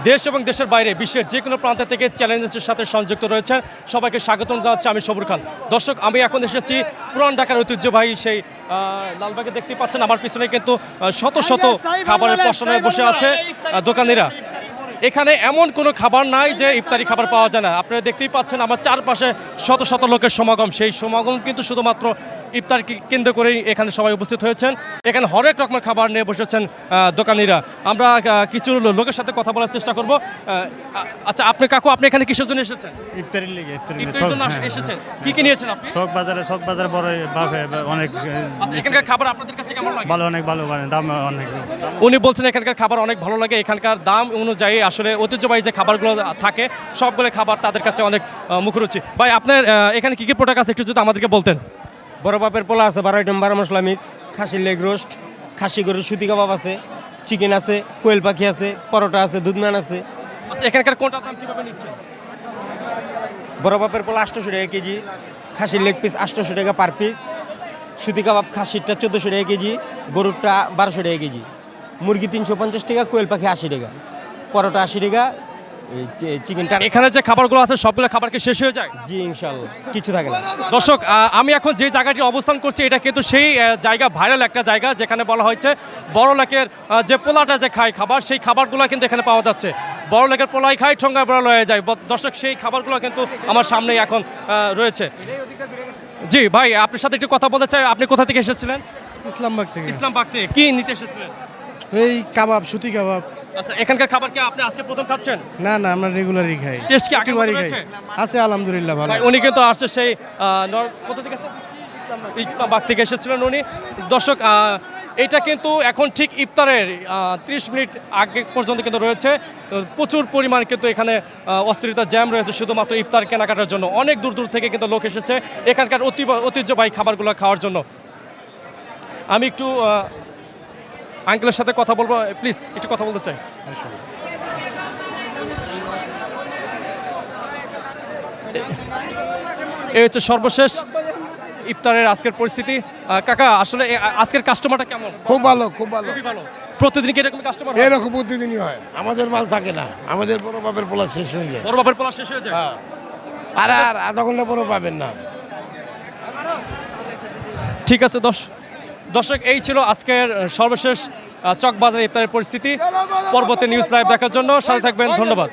দেশ এবং দেশের বাইরে বিশ্বের যে কোনো প্রান্ত থেকে চ্যালেঞ্জের সাথে সংযুক্ত রয়েছেন সবাইকে স্বাগতম জানাচ্ছি আমি সবুর খান। দর্শক, আমি এখন এসেছি পুরান ঢাকার ঐতিহ্যবাহী সেই লালবাগে। দেখতে পাচ্ছেন আমার পিছনে কিন্তু শত শত খাবারের পসরায় বসে আছে দোকানিরা। এখানে এমন কোনো খাবার নাই যে ইফতারি খাবার পাওয়া যায় না। আপনারা দেখতেই পাচ্ছেন আমার চারপাশে শত শত লোকের সমাগম। সেই সমাগম কিন্তু শুধুমাত্র ইফতারকে কেন্দ্র করেই এখানে সবাই উপস্থিত হয়েছেন। এখানে হরেক রকমের খাবার নিয়ে বসেছেন দোকানিরা। আমরা কিছু লোকের সাথে কথা বলার চেষ্টা করব। আচ্ছা, আপনি কাকু, আপনি এখানে কিসের জন্য এসেছেন? ইফতারির লেগে ইফতারির জন্য এসেছেন। কি কি নিয়েছেন আপনি? শখ বাজারে বড় বাফে অনেক। আচ্ছা, এখানকার খাবার আপনাদের কাছে কেমন লাগে? ভালো, অনেক ভালো, দাম অনেক। উনি বলছেন এখানকার খাবার অনেক ভালো লাগে। এখানকার দাম অনুযায়ী আসলে ঐতিহ্যবাহী যে খাবারগুলো থাকে সবগুলো খাবার তাদের কাছে অনেক মুখরুচি। ভাই, আপনার এখানে কি কি প্রোডাক্ট আছে একটু যদি আমাদেরকে বলতেন। বড় বাপের পোলা আছে, 12 আইটেম 12 মশলা মিক্স, খাসির লেগ রোস্ট, খাসি গরুর সুতি কাবাব আছে, চিকেন আছে, কোয়েল পাখি আছে, পরোটা আছে, দুধ নান আছে। আচ্ছা, এখানকার কোনটা দাম কিভাবে নিচ্ছেন? বড় বাপের পোলা 800 টাকা কেজি, খাসির লেগ পিস 800 টাকা পার পিস, সুতি কাবাব খাসিরটা 1400 টাকা কেজি, গরুরটা 1200 টাকা কেজি, মুরগি 350 টাকা, কোয়েল পাখি 80 টাকা, পরোটা 80 টাকা, চিকেনটা। এখানে যে খাবারগুলো আছে সবগুলো খাবার কি শেষ হয়ে যায়? জি ইনশাল্লাহ, কিছু থাকে না। দর্শক, আমি এখন যে জায়গাটি অবস্থান করছি এটা কিন্তু সেই জায়গা, ভাইরাল একটা জায়গা যেখানে বলা হয়েছে বড় লোকের যে পোলাটা যে খায় খাবার, সেই খাবারগুলো কিন্তু এখানে পাওয়া যাচ্ছে। বড় লোকের পোলাই খায়, ঠোঙ্গা বড় লয়ে যায়। দর্শক, সেই খাবারগুলো কিন্তু আমার সামনেই এখন রয়েছে। জি ভাই, আপনার সাথে একটু কথা বলতে চাই। আপনি কোথা থেকে এসেছিলেন? ইসলামবাগ থেকে। ইসলামবাগ থেকে। কি নিতে এসেছিলেন? এই কাবাব, সুতি কাবাব। আচ্ছা, এখানকার খাবার কি আপনি আজকে প্রথম খাচ্ছেন? না না, আমরা রেগুলারই খাই। টেস্ট কি আগের মতো প্রতিবারই খাই। রয়েছে? আছে আলহামদুলিল্লাহ, ভালো। ভাই, উনি কিন্তু আসছে সেই কোথা থেকে আসছে? ইসলামবাগ থেকে এসেছিলেন উনি। দর্শক, এটা কিন্তু এখন ঠিক ইফতারের 30 মিনিট আগে পর্যন্ত কিন্তু রয়েছে। প্রচুর পরিমাণ কিন্তু এখানে অস্থিরতা জ্যাম রয়েছে শুধুমাত্র ইফতার কেনাকাটার জন্য। অনেক দূর দূর থেকে কিন্তু লোক এসেছে এখানকার ঐতিহ্যবাহী খাবারগুলো খাওয়ার জন্য। আমি একটু আঙ্কেলের সাথে কথা বলবো, প্লিজ একটু কথা বলতে চাই। এই হচ্ছে সর্বশেষ ইফতারের আজকের পরিস্থিতি। কাকা, আসলে আজকের কাস্টমারটা কেমন? খুব ভালো, খুব ভালো। খুবই ভালো। প্রতিদিন কি এরকম কাস্টমার? এরকম প্রতিদিনই হয়। আমাদের মাল থাকে না, আমাদের বড় বাপের পোলা শেষ হয়ে যায়। বড় বাপের পোলা শেষ হয়ে যায়। আর আধা ঘন্টা পরে পাবেন না। ঠিক আছে দর্শক, এই ছিল আজকের সর্বশেষ চকবাজার ইফতারের পরিস্থিতি। পরবর্তী নিউজ লাইভ দেখার জন্য সাথে থাকবেন। ধন্যবাদ।